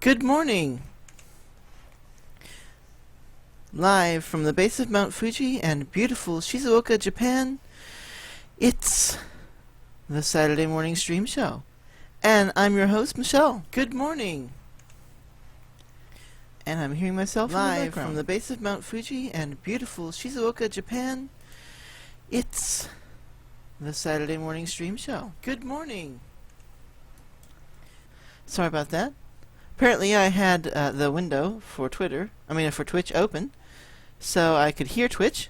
Good morning! Live from the base of Mount Fuji and beautiful Shizuoka, Japan, it's the Saturday Morning Stream Show. And I'm your host, Michelle. Good morning! And I'm hearing myself live from the base of Mount Fuji and beautiful Shizuoka, Japan, it's the Saturday Morning Stream Show. Good morning! Sorry about that. Apparently I had the window for for Twitch open, so I could hear Twitch,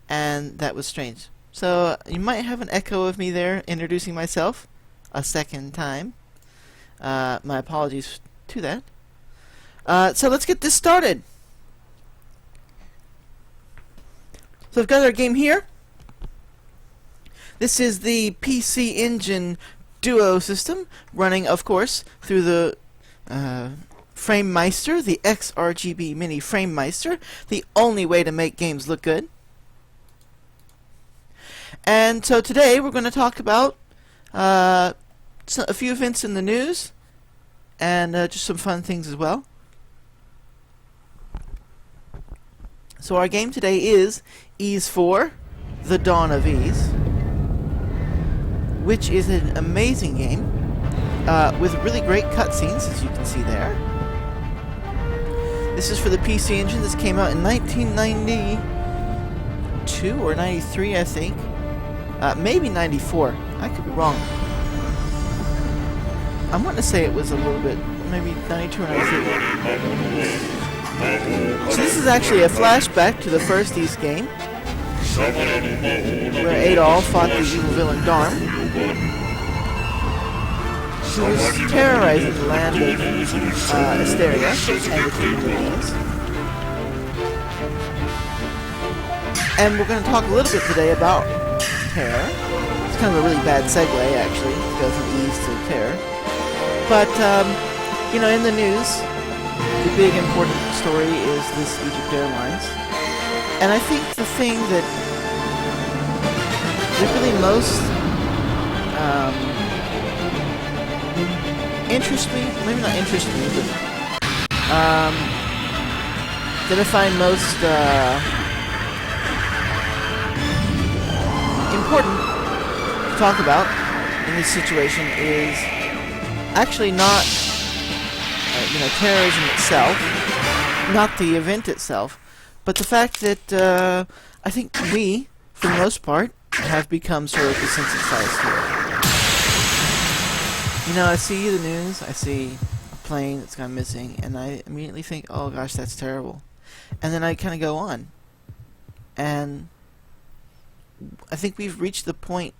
and that was strange. So you might have an echo of me there introducing myself a second time. My apologies to that. So let's get this started. So I've got our game here. This is the PC Engine Duo system, running, of course, through the FrameMeister, the XRGB Mini FrameMeister, the only way to make games look good. And so today we're going to talk about a few events in the news and just some fun things as well. So our game today is Ys 4, The Dawn of Ys, which is an amazing game with really great cutscenes, as you can see there. This is for the PC Engine. This came out in 1992 or 93, I think. Maybe 94. I could be wrong. I'm wanting to say it was a little bit, maybe 92 or 93. So this is actually a flashback to the first Ys game, where Adolf fought the evil villain Darm, who was terrorizing the land of Asteria and the Kingdom of Ys. And we're going to talk a little bit today about Terror. It's kind of a really bad segue, actually, to go from Ys to Terror. But, in the news, the big important story is this Egypt Airlines. And I think the thing that really most interest me, maybe not interest me, but that I find most important to talk about in this situation is actually not terrorism itself, not the event itself, but the fact that I think we, for the most part, have become sort of desensitized to it. I see the news, I see a plane that's gone missing, and I immediately think, oh gosh, that's terrible. And then I kind of go on. And I think we've reached the point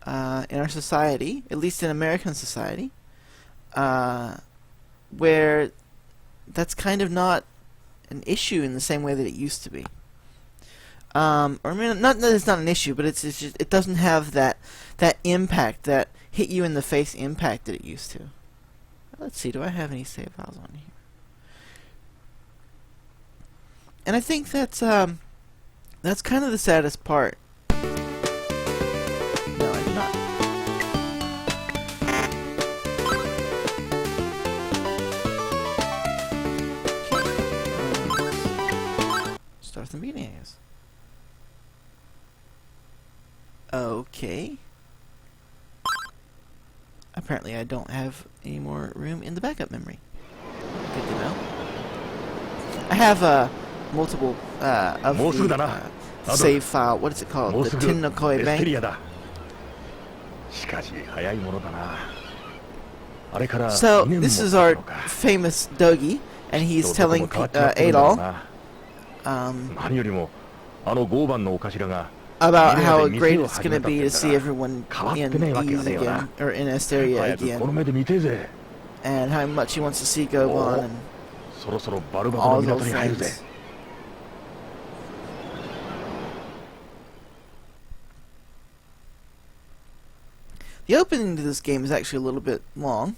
in our society, at least in American society, where that's kind of not an issue in the same way that it used to be. Not that it's not an issue, but it's just, it doesn't have that impact, that hit you in the face impact that it used to. Let's see, do I have any save files on here? And I think that's kind of the saddest part. No, I do not. Okay. Start from the beginning, I guess. Okay. Apparently I don't have any more room in the backup memory. Good to know. I have multiple of the save file. What is it called? The Tinnokoi Bank. So this is our famous Dogi, and he's telling Adol about how great it's going to be to see everyone in Ys again, or in Asteria again, and how much he wants to see Goban and all his old friends. The opening to this game is actually a little bit long.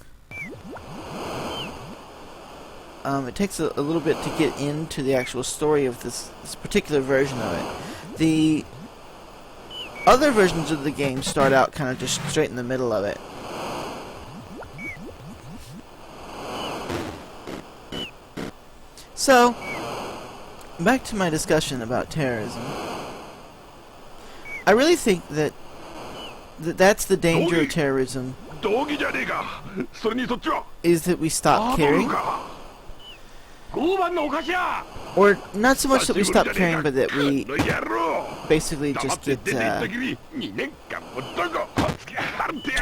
It takes a little bit to get into the actual story of this particular version of it. The other versions of the game start out kind of just straight in the middle of it. So, back to my discussion about terrorism. I really think that that's the danger of terrorism, is that we stop caring. Or not so much that we stop caring, but that we basically just get to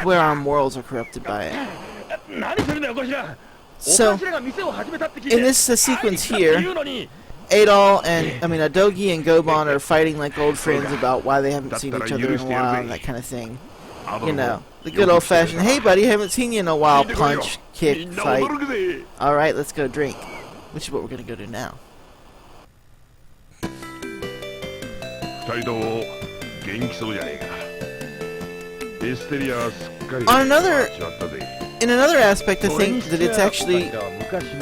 where our morals are corrupted by it. So, in this sequence here, Adol and, Adogi and Goban are fighting like old friends about why they haven't seen each other in a while and that kind of thing. You know, the good old-fashioned, hey buddy, haven't seen you in a while, punch, kick, fight. Alright, let's go drink. Which is what we're gonna go do now. In another aspect, I think that it's actually,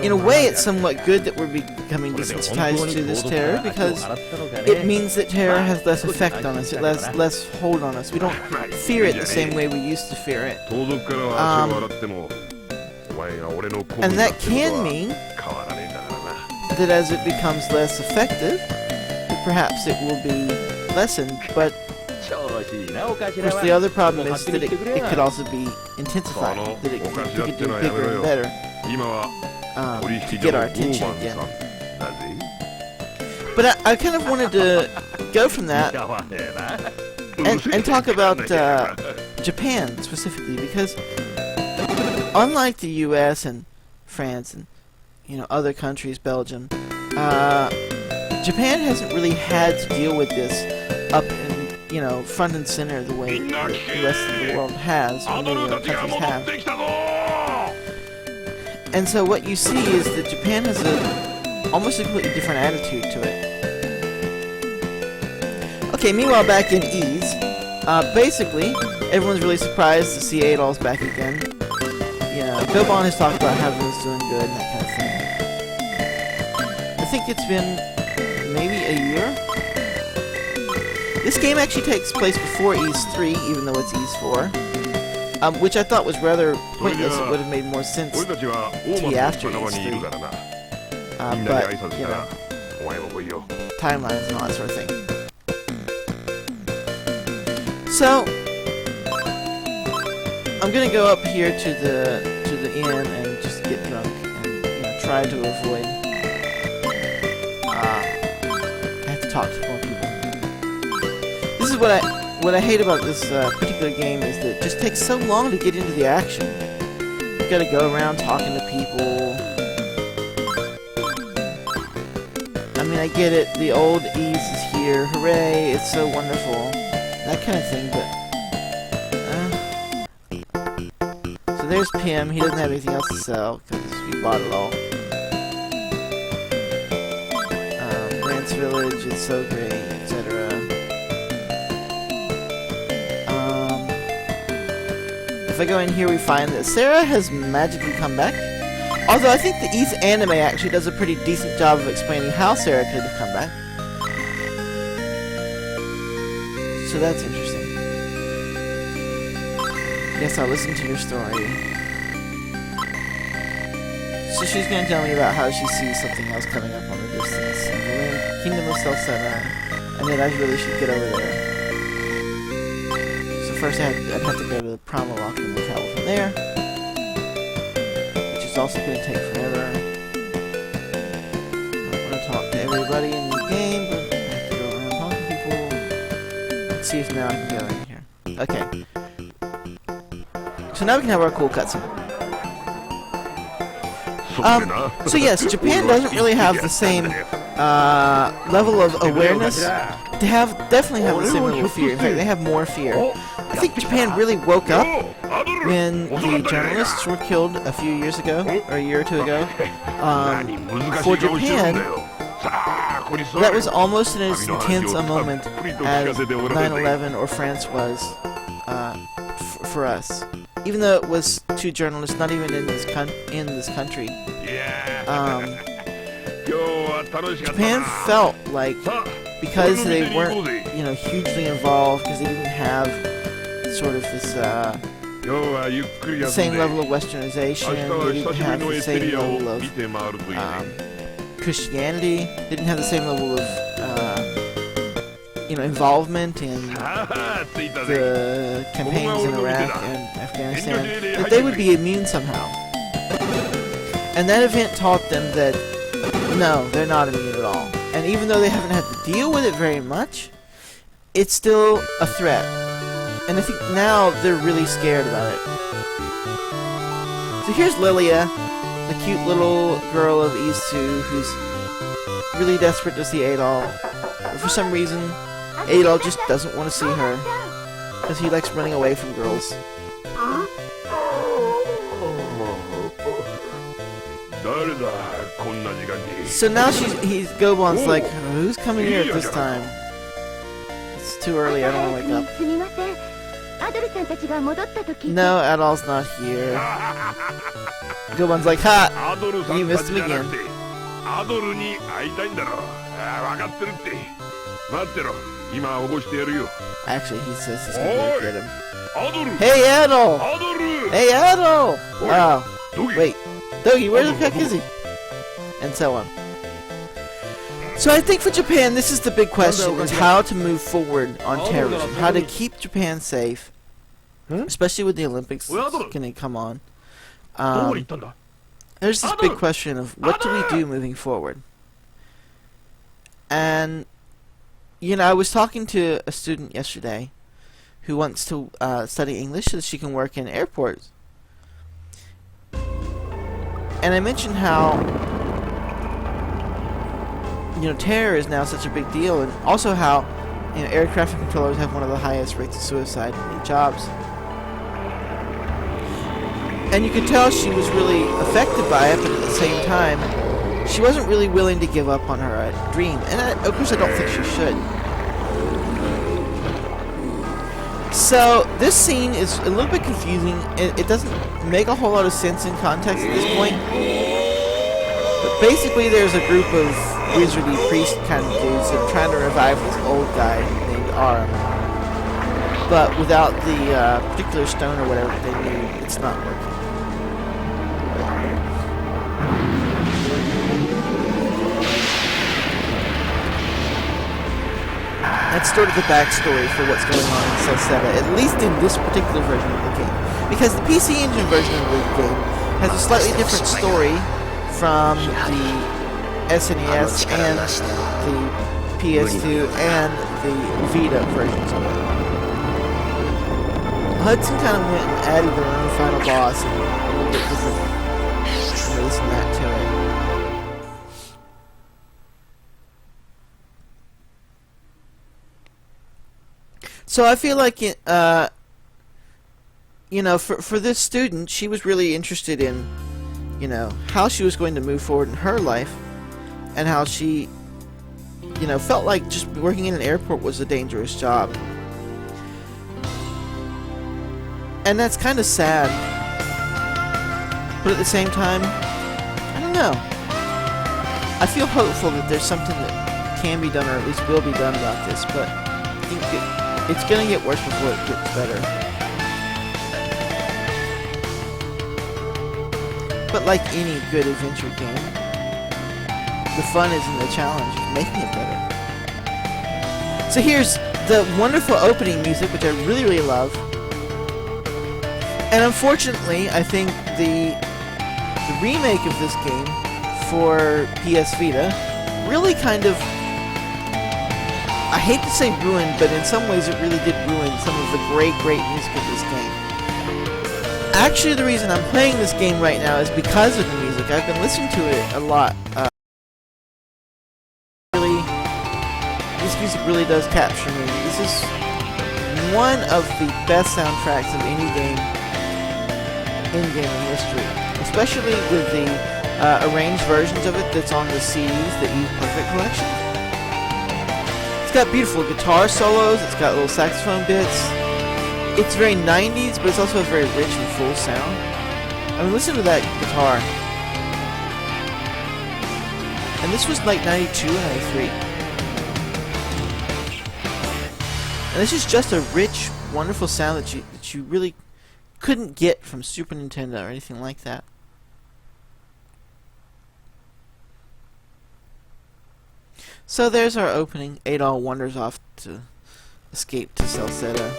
in a way, it's somewhat good that we're becoming desensitized to this terror, because it means that terror has less effect on us, it has less hold on us. We don't fear it the same way we used to fear it. And that can mean that as it becomes less effective, that perhaps it will be lessened, but of course, the other problem is that it could also be intensified, that it could do bigger and better to get our attention again. But I kind of wanted to go from that and talk about Japan specifically, because unlike the U.S. and France and other countries, Belgium, Japan hasn't really had to deal with this up in front and center the way that the rest of the world has, or many other countries have. And so what you see is that Japan has almost a completely different attitude to it. Okay, meanwhile back in Ys, basically, everyone's really surprised to see Adol's back again. Goban has talked about how everyone's doing good and that kind of thing. I think it's been maybe a year. This game actually takes place before Ys 3, even though it's Ys 4, which I thought was rather pointless. It would have made more sense to be after Ys 3. But, timelines and all that sort of thing. So, I'm gonna go up here to the inn and just get drunk and try to avoid. I have to talk to more people. This is what I hate about this particular game, is that it just takes so long to get into the action. You gotta go around talking to people. I get it. The old Ys is here. Hooray! It's so wonderful. That kind of thing, but. So there's Pim. He doesn't have anything else to sell because we bought it all. Grant's Village is so great, etc. If I go in here, we find that Sarah has magically come back. Although I think the Ys anime actually does a pretty decent job of explaining how Sarah could have come back. So that's interesting. Yes, I'll listen to your story. So she's going to tell me about how she sees something else coming up on the distance in the Kingdom of Self-Center, and that I really should get over there. So first I'd have to go to the Promalock and we'll travel from there. Which is also going to take forever. I don't want to talk to everybody in the game, but I have to go around talking to people. Let's see if now I can go in here. Okay. So now we can have our cool cutscene. So yes, Japan doesn't really have the same level of awareness. They definitely have the same level of fear. In fact, they have more fear. I think Japan really woke up when the journalists were killed a few years ago, or a year or two ago. For Japan, that was almost as intense a moment as 9/11 or France was for us. Even though it was two journalists, not even in this country. Japan felt like, because they weren't, hugely involved, because they didn't have sort of this the same level of westernization. They didn't have the same level of Christianity. They didn't have the same level of involvement in the campaigns in Iraq and Afghanistan. That they would be immune somehow. And that event taught them that no, they're not immune at all. And even though they haven't had to deal with it very much, it's still a threat. And I think now they're really scared about it. So here's Lilia, the cute little girl of Isu, who's really desperate to see Adol. But for some reason, Adol just doesn't want to see her, because he likes running away from girls. So now Gobon's like, who's coming here at this time? It's too early, I don't want to wake up. No, Adol's not here. Gobon's like, ha! You missed him again. Actually, he says he's gonna get him. Hey, Adol! Hey, Adol! Wow. Wait. Dogi, where the heck is he? And so on. So I think for Japan, this is the big question, is how to move forward on terrorism. How to keep Japan safe, especially with the Olympics going to come on. There's this big question of what do we do moving forward? And, I was talking to a student yesterday who wants to study English so that she can work in airports. And I mentioned how, terror is now such a big deal, and also how, air traffic controllers have one of the highest rates of suicide in any jobs. And you could tell she was really affected by it, but at the same time, she wasn't really willing to give up on her dream. And of course, I don't think she should. So, this scene is a little bit confusing. It doesn't make a whole lot of sense in context at this point. But basically, there's a group of wizardy priest kind of dudes that are trying to revive this old guy named Aram. But without the particular stone or whatever they need, it's not working. That's sort of the backstory for what's going on in Celceta, at least in this particular version of the game. Because the PC Engine version of the game has a slightly different story from the SNES and the PS2 and the Vita versions of it. Hudson kind of went and added their own final boss and a little bit different this and that to it. So I feel like for this student, she was really interested in, how she was going to move forward in her life, and how she, felt like just working in an airport was a dangerous job. And that's kind of sad. But at the same time, I don't know. I feel hopeful that there's something that can be done, or at least will be done about this, but I think it's gonna get worse before it gets better. But like any good adventure game, the fun is in the challenge of making it better. So here's the wonderful opening music, which I really, really love. And unfortunately, I think the remake of this game for PS Vita really kind of, I hate to say ruined, but in some ways it really did ruin some of the great music of this game. Actually, the reason I'm playing this game right now is because of the music. I've been listening to it a lot. This music really does capture me. This is one of the best soundtracks of any game in gaming history, especially with the arranged versions of it that's on the CDs, the Eve Perfect collection. It's got beautiful guitar solos, it's got little saxophone bits. It's very 90s, but it's also a very rich and full sound. I mean, listen to that guitar. And this was like 92 and 93. And this is just a rich, wonderful sound that you really couldn't get from Super Nintendo or anything like that. So there's our opening. Adol wanders off to escape to Celceta.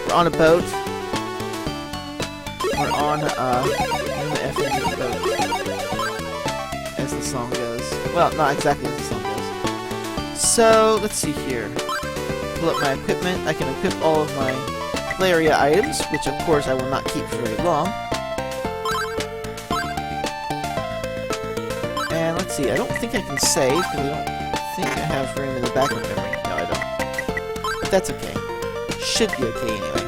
We're on a boat. We're on the effing boat, as the song goes. Well, not exactly as the song goes. So let's see here. Pull up my equipment. I can equip all of my Claria items, which of course I will not keep for very long. And let's see. I don't think I can save because I don't think I have room in the backup memory. No, I don't. But that's okay. Should be okay anyway.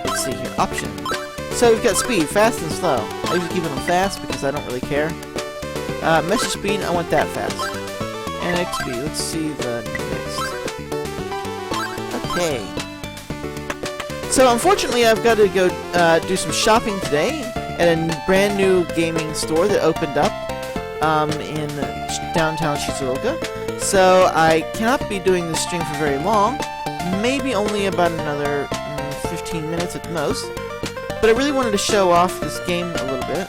Let's see here. Option. So we've got speed, fast and slow. I usually keep them fast because I don't really care. Message speed, I want that fast. And XP. Let's see the next. Okay. So unfortunately, I've got to go do some shopping today at a brand new gaming store that opened up in downtown Shizuoka. So I cannot be doing this stream for very long. Maybe only about another 15 minutes at the most. But I really wanted to show off this game a little bit.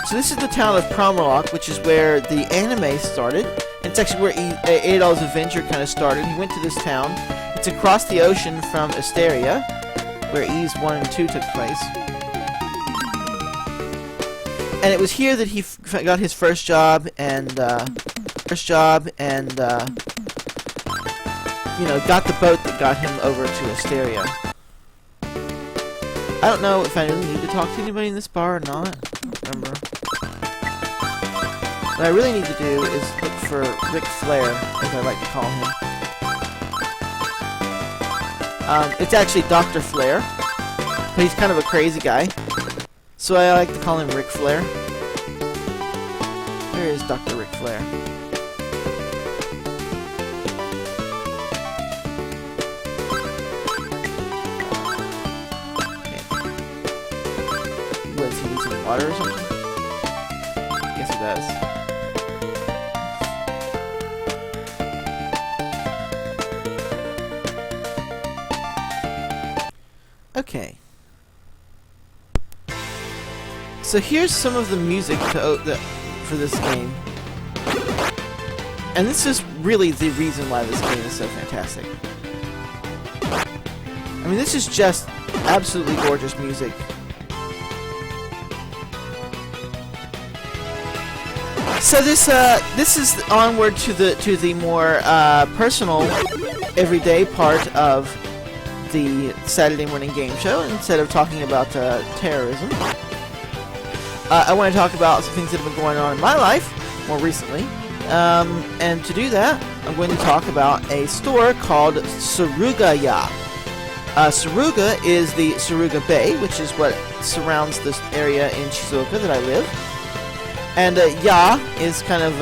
So this is the town of Promorlock, which is where the anime started. And it's actually where Adol's adventure kind of started. He went to this town. It's across the ocean from Asteria, where Ys 1 and 2 took place. And it was here that he got his first job and you know, got the boat that got him over to Asteria. I don't know if I really need to talk to anybody in this bar or not. I don't remember. What I really need to do is look for Ric Flair, as I like to call him. It's actually Dr. Flair, but he's kind of a crazy guy. So I like to call him Ric Flair. There is Dr. Ric Flair. Was he using water or something? Guess he does. Okay. So here's some of the music for this game. And this is really the reason why this game is so fantastic. I mean, this is just absolutely gorgeous music. So this is onward to the more personal, everyday part of the Saturday morning game show. Instead of talking about terrorism, I want to talk about some things that have been going on in my life more recently. And to do that, I'm going to talk about a store called Surugaya. Suruga is the Suruga Bay, which is what surrounds this area in Shizuoka that I live. And ya is kind of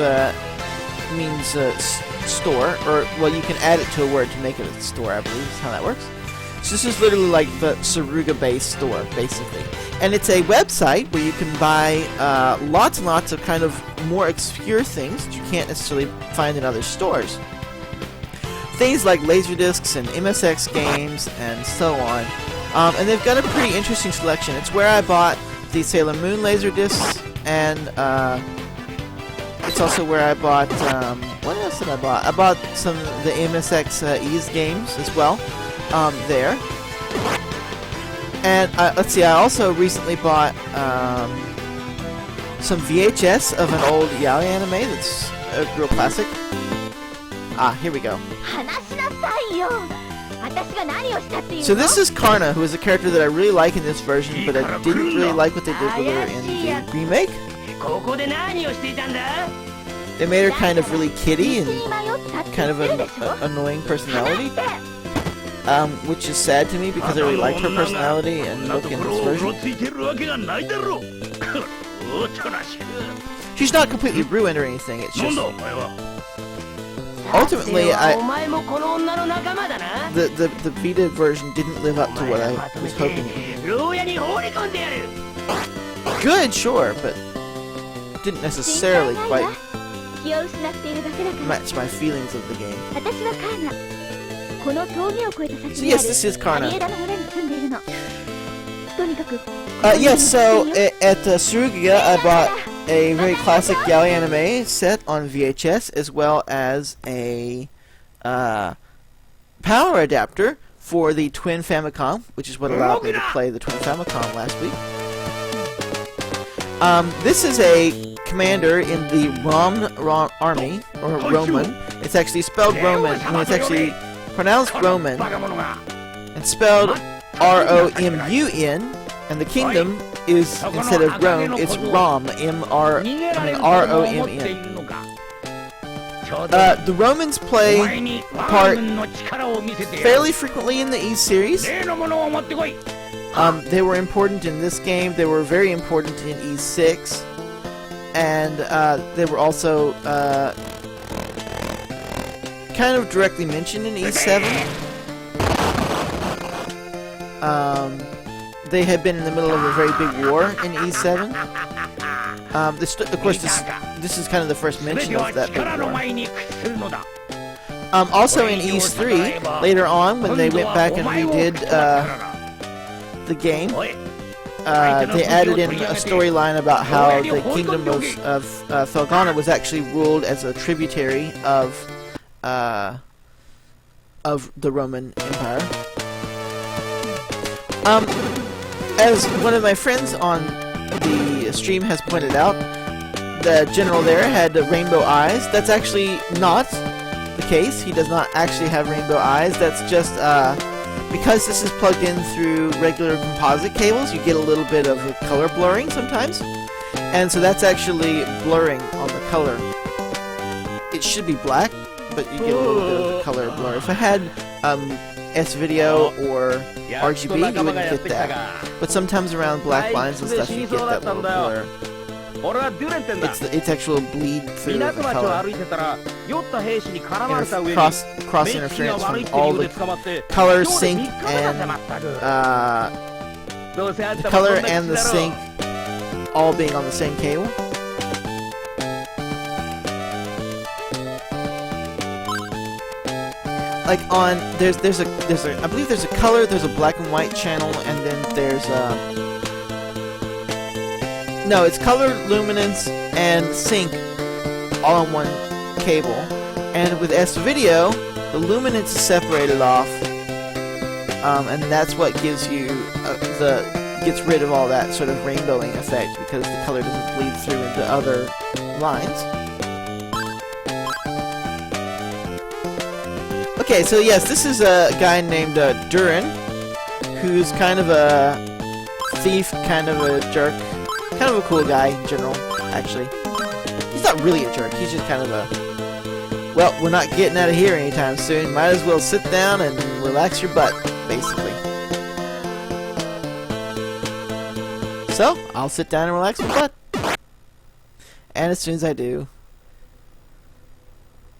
means store, or well, you can add it to a word to make it a store, I believe is how that works. So this is literally like the Suruga Bay store, basically. And it's a website where you can buy lots and lots of kind of more obscure things that you can't necessarily find in other stores. Things like Laserdiscs and MSX games and so on. And they've got a pretty interesting selection. It's where I bought the Sailor Moon Laserdiscs, and it's also where I bought, what else did I buy? I bought some of the MSX Ys games as well, there. And let's see, I also recently bought some VHS of an old yaoi anime that's a real classic. Ah, here we go. So this is Karna, who is a character that I really like in this version, but I didn't really like what they did with her in the remake. They made her kind of really kiddie and kind of an annoying personality. Which is sad to me because I really liked her personality and look in this version. She's not completely ruined or anything, it's just... Ultimately, the Vita version didn't live up to what I was hoping it would. Good, sure, but didn't necessarily quite match my feelings of the game. So yes, this is Karna. Yes, so at Surugiya I bought a very classic yaoi anime set on VHS, as well as a power adapter for the Twin Famicom, which is what allowed me to play the Twin Famicom last week. This is a commander in the Rom army, or Roman. It's actually spelled Roman, I mean, it's actually pronounced Roman, and spelled R-O-M-U-N, and the kingdom is, instead of Rome, it's Rom, R-O-M-N. The Romans play part fairly frequently in the Ys series. They were important in this game, they were very important in Ys 6, and they were also kind of directly mentioned in Ys 7. They had been in the middle of a very big war in Ys 7. Of course, this is kind of the first mention of that big war. Also in Ys 3, later on, when they went back and redid the game, they added in a storyline about how the kingdom of Felghana was actually ruled as a tributary of the Roman Empire. As one of my friends on the stream has pointed out, the general there had rainbow eyes. That's actually not the case. He does not actually have rainbow eyes. That's just because this is plugged in through regular composite cables, you get a little bit of color blurring sometimes. And so that's actually blurring on the color. It should be black, but you get a little bit of color blur. If I had S-Video or RGB, you wouldn't get that. But sometimes around black lines and stuff, you get that little blur. It's actual bleed through the color. Cross interference from all the color, sync, and the color and the sync all being on the same cable. Like on there's a I believe there's a color, there's a black and white channel, and then there's no, it's color, luminance, and sync all on one cable. And with S-Video, the luminance is separated off, and that's what gives you gets rid of all that sort of rainbowing effect, because the color doesn't bleed through into other lines. Okay, so yes, this is a guy named Durin, who's kind of a thief, kind of a jerk, kind of a cool guy in general, actually. He's not really a jerk, he's just kind of a, well, we're not getting out of here anytime soon, might as well sit down and relax your butt, basically. So, I'll sit down and relax my butt. And as soon as I do...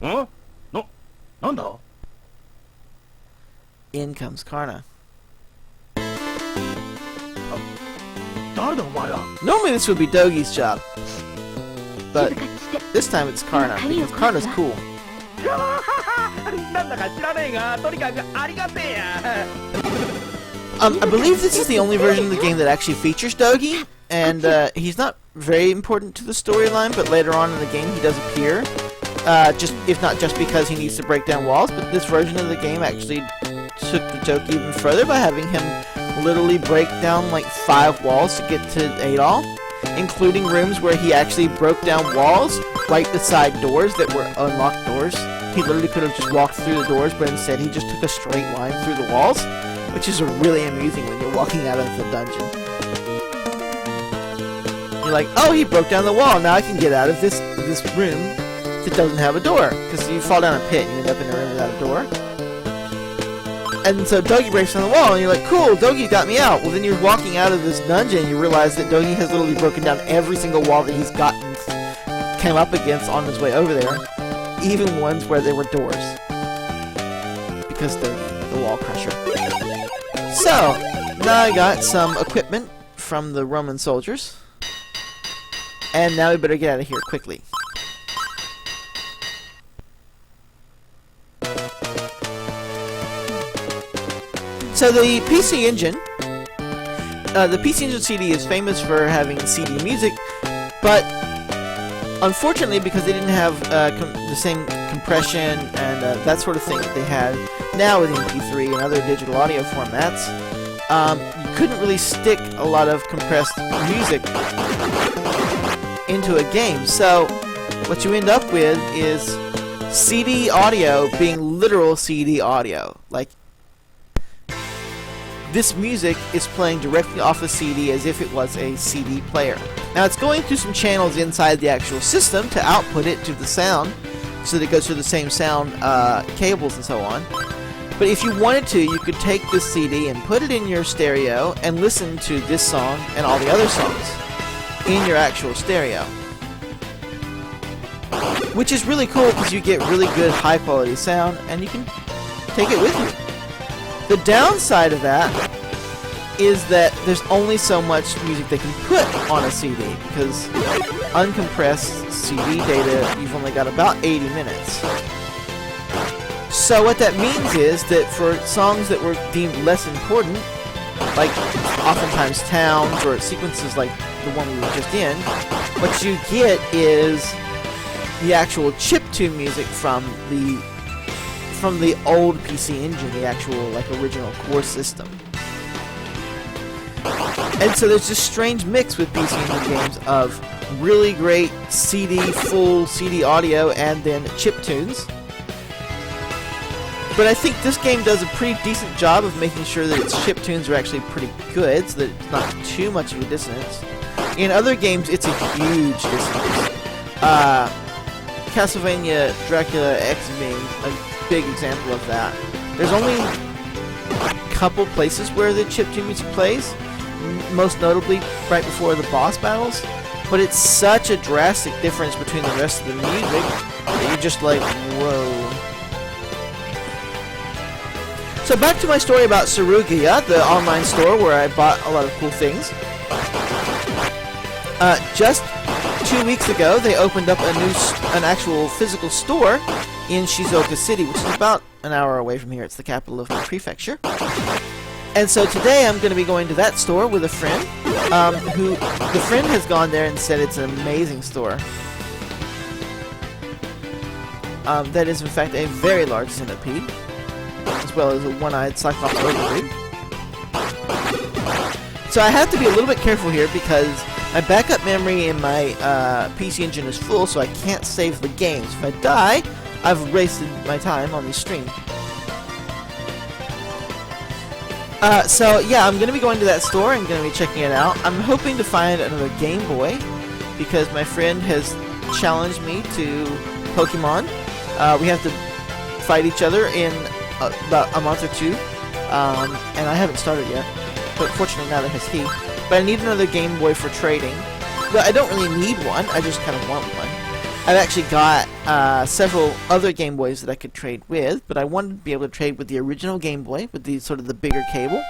Huh? No, no. In comes Karna. Normally this would be Dogi's job, but this time it's Karna, because Karna's cool. I believe this is the only version of the game that actually features Dogi, and he's not very important to the storyline, but later on in the game he does appear. If not just because he needs to break down walls, but this version of the game actually took the joke even further by having him literally break down like 5 walls to get to Adol, including rooms where he actually broke down walls right beside doors that were unlocked doors. He literally could have just walked through the doors, but instead he just took a straight line through the walls, which is really amusing when you're walking out of the dungeon. You're like, oh, he broke down the wall, now I can get out of this room that doesn't have a door, because you fall down a pit and you end up in a room without a door. And so Dogi breaks down the wall, and you're like, cool, Dogi got me out. Well, then you're walking out of this dungeon, and you realize that Dogi has literally broken down every single wall that he's came up against on his way over there, even ones where there were doors. Because Dogi, the wall crusher. So, now I got some equipment from the Roman soldiers, and now we better get out of here quickly. So the PC Engine, the PC Engine CD is famous for having CD music, but unfortunately, because they didn't have the same compression and that sort of thing that they had now with MP3 and other digital audio formats, you couldn't really stick a lot of compressed music into a game. So what you end up with is CD audio being literal CD audio. Like, this music is playing directly off a CD as if it was a CD player. Now it's going through some channels inside the actual system to output it to the sound, so that it goes through the same sound cables and so on. But if you wanted to, you could take this CD and put it in your stereo and listen to this song and all the other songs in your actual stereo. Which is really cool because you get really good high quality sound and you can take it with you. The downside of that is that there's only so much music they can put on a CD, because uncompressed CD data, you've only got about 80 minutes. So what that means is that for songs that were deemed less important, like oftentimes towns or sequences like the one we were just in, what you get is the actual chiptune music from the old PC Engine, the actual like original core system. And so there's this strange mix with PC Engine games of really great full CD audio and then chiptunes. But I think this game does a pretty decent job of making sure that its chiptunes are actually pretty good, so that it's not too much of a dissonance. In other games, it's a huge dissonance. Castlevania Dracula X being a big example of that. There's only a couple places where the chiptune music plays, most notably right before the boss battles, but it's such a drastic difference between the rest of the music that you're just like, whoa. So back to my story about Sarugia, the online store where I bought a lot of cool things. Just 2 weeks ago, they opened up an actual physical store in Shizuoka City, which is about an hour away from here. It's the capital of my prefecture. And so today I'm going to be going to that store with a friend, the friend has gone there and said it's an amazing store. That is in fact a very large centipede, as well as a one-eyed Cyclops dude. So I have to be a little bit careful here because my backup memory in my PC Engine is full, so I can't save the games. If I die, I've wasted my time on this stream. So yeah, I'm going to be going to that store. I'm going to be checking it out. I'm hoping to find another Game Boy, because my friend has challenged me to Pokemon. We have to fight each other in about a month or two, and I haven't started yet, but fortunately neither has he. But I need another Game Boy for trading. But I don't really need one, I just kind of want one. I've actually got several other Game Boys that I could trade with, but I wanted to be able to trade with the original Game Boy, with the sort of the bigger cable.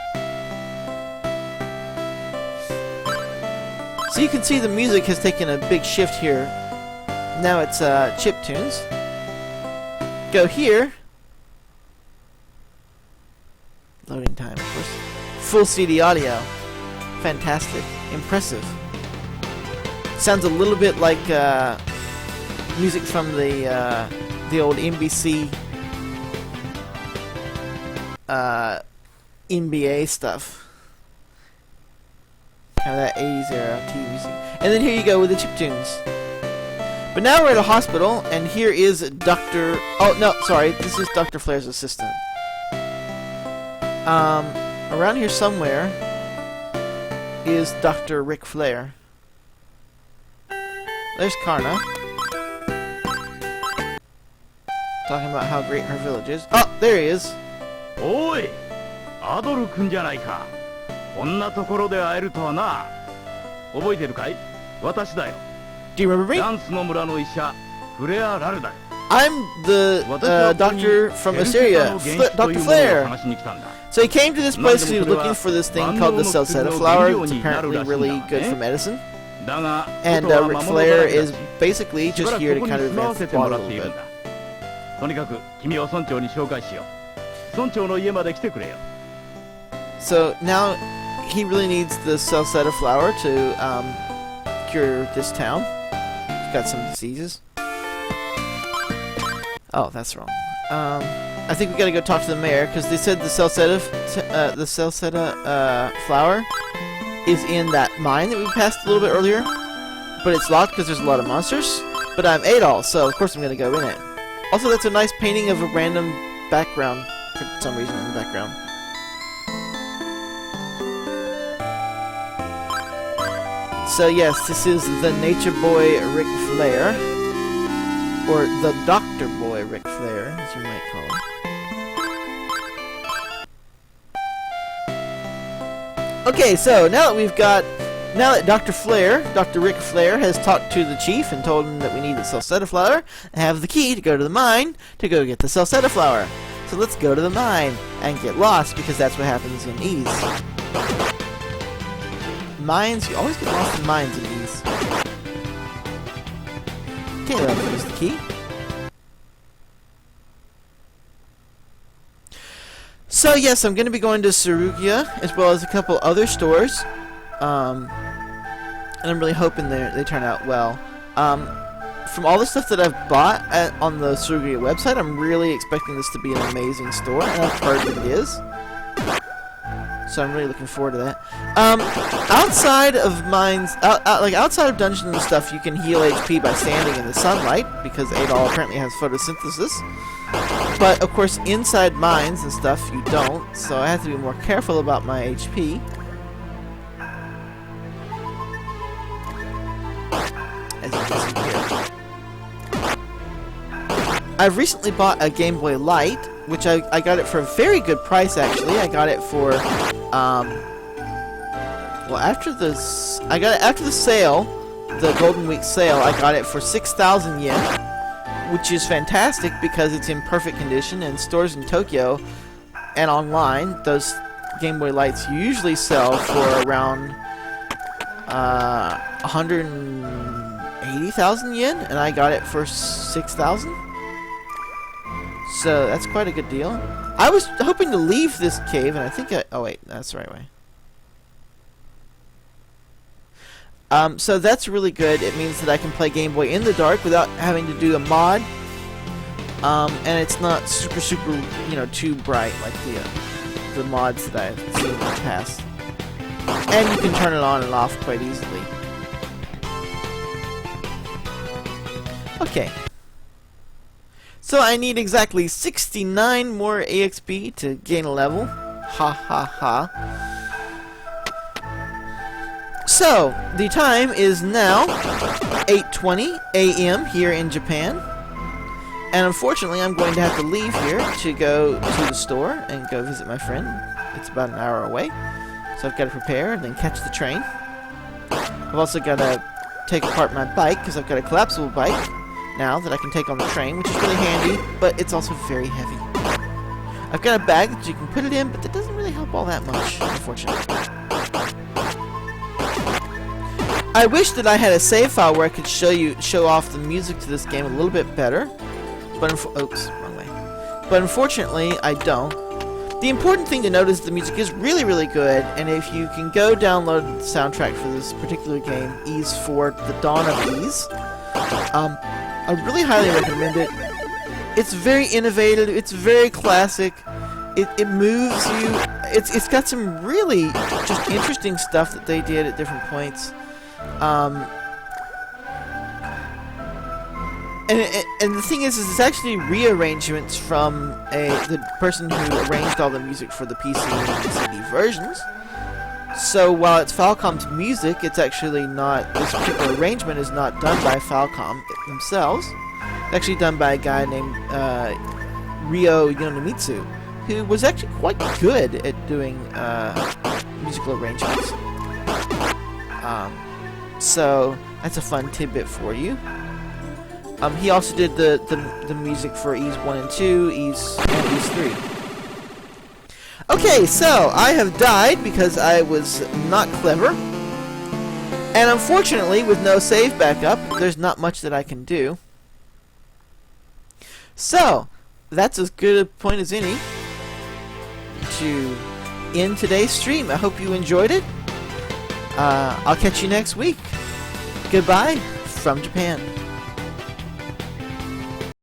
So you can see the music has taken a big shift here. Now it's chiptunes. Go here. Loading time, of course. Full CD audio. Fantastic. Impressive. Sounds a little bit like music from the old NBC NBA stuff. Kind of that 80s era TV music. And then here you go with the chiptunes. But now we're at a hospital, and here is Dr. Oh, no, sorry. This is Dr. Flair's assistant. Around here somewhere is Dr. Ric Flair. There's Karna. Talking about how great her village is. Oh, there he is. Oi! Adol-kun じゃないか。こんなところで会えるとはな。覚えてるかい？私だよ。Do you remember me? ダンスの村の医者、フレア・ラルだよ。I'm the doctor from Assyria, Dr. Flair. So he came to this place because he was looking for this thing called the Salsetta flower. It's apparently really good for medicine. And Ric Flair is basically just here to kind of advance the plot a little bit. とにかく君を村長に紹介しよう。村長の家まで来てくれよ。So now he really needs the Celceta flower to cure this town. He's got some diseases. Oh, that's wrong. I think we gotta go talk to the mayor because they said the Celceta flower is in that mine that we passed a little bit earlier, but it's locked because there's a lot of monsters. But I'm Adol, so of course I'm gonna go in it. Also, that's a nice painting of a random background for some reason in the background. So yes, this is the Nature Boy Ric Flair, or the Doctor Boy Ric Flair, as you might call him. Okay, so now that Dr. Ric Flair has talked to the chief and told him that we need the Celceta flower, and have the key to go to the mine to go get the Celceta flower. So let's go to the mine and get lost, because that's what happens in Ys. Mines, you always get lost in mines in Ys. Okay, let's use the key. So yes, I'm going to be going to Sarugia, as well as a couple other stores. And I'm really hoping they turn out well. From all the stuff that I've bought on the Sarugia website, I'm really expecting this to be an amazing store, and I've heard that it is. So I'm really looking forward to that. Outside of mines, outside of dungeons and stuff, you can heal HP by standing in the sunlight, because Adol apparently has photosynthesis. But of course, inside mines and stuff, you don't. So I have to be more careful about my HP. As you can see here. I've recently bought a Game Boy Light, which I got it for a very good price, actually. I got it for, well, after the sale, the Golden Week sale, I got it for 6,000 yen, which is fantastic because it's in perfect condition, and stores in Tokyo and online, those Game Boy Lights usually sell for around 180,000 yen, and I got it for 6,000. So that's quite a good deal. I was hoping to leave this cave, and I think oh wait, that's the right way. So that's really good. It means that I can play Game Boy in the dark without having to do a mod. And it's not super, too bright like the mods that I've seen in the past. And you can turn it on and off quite easily. Okay. So I need exactly 69 more EXP to gain a level. Ha ha ha. So, the time is now 8:20 a.m. here in Japan. And unfortunately, I'm going to have to leave here to go to the store and go visit my friend. It's about an hour away. So I've got to prepare and then catch the train. I've also got to take apart my bike, because I've got a collapsible bike now that I can take on the train, which is really handy, but it's also very heavy. I've got a bag that you can put it in, but that doesn't really help all that much, unfortunately. I wish that I had a save file where I could show off the music to this game a little bit better, but oops, wrong way. But unfortunately, I don't. The important thing to note is the music is really, really good, and if you can go download the soundtrack for this particular game, Ys 4, The Dawn of Ys, I really highly recommend it. It's very innovative. It's very classic. It moves you. It's got some really just interesting stuff that they did at different points. And the thing is it's actually rearrangements from the person who arranged all the music for the PC and CD versions. So while it's Falcom's music, it's actually not, this particular arrangement is not done by Falcom themselves. It's actually done by a guy named Ryo Yonemitsu, who was actually quite good at doing musical arrangements. So that's a fun tidbit for you. He also did the music for Ys 1 and 2, Ys and Ys 3. Okay, so I have died because I was not clever. And unfortunately, with no save backup, there's not much that I can do. So, that's as good a point as any to in today's stream. I hope you enjoyed it. I'll catch you next week. Goodbye from Japan.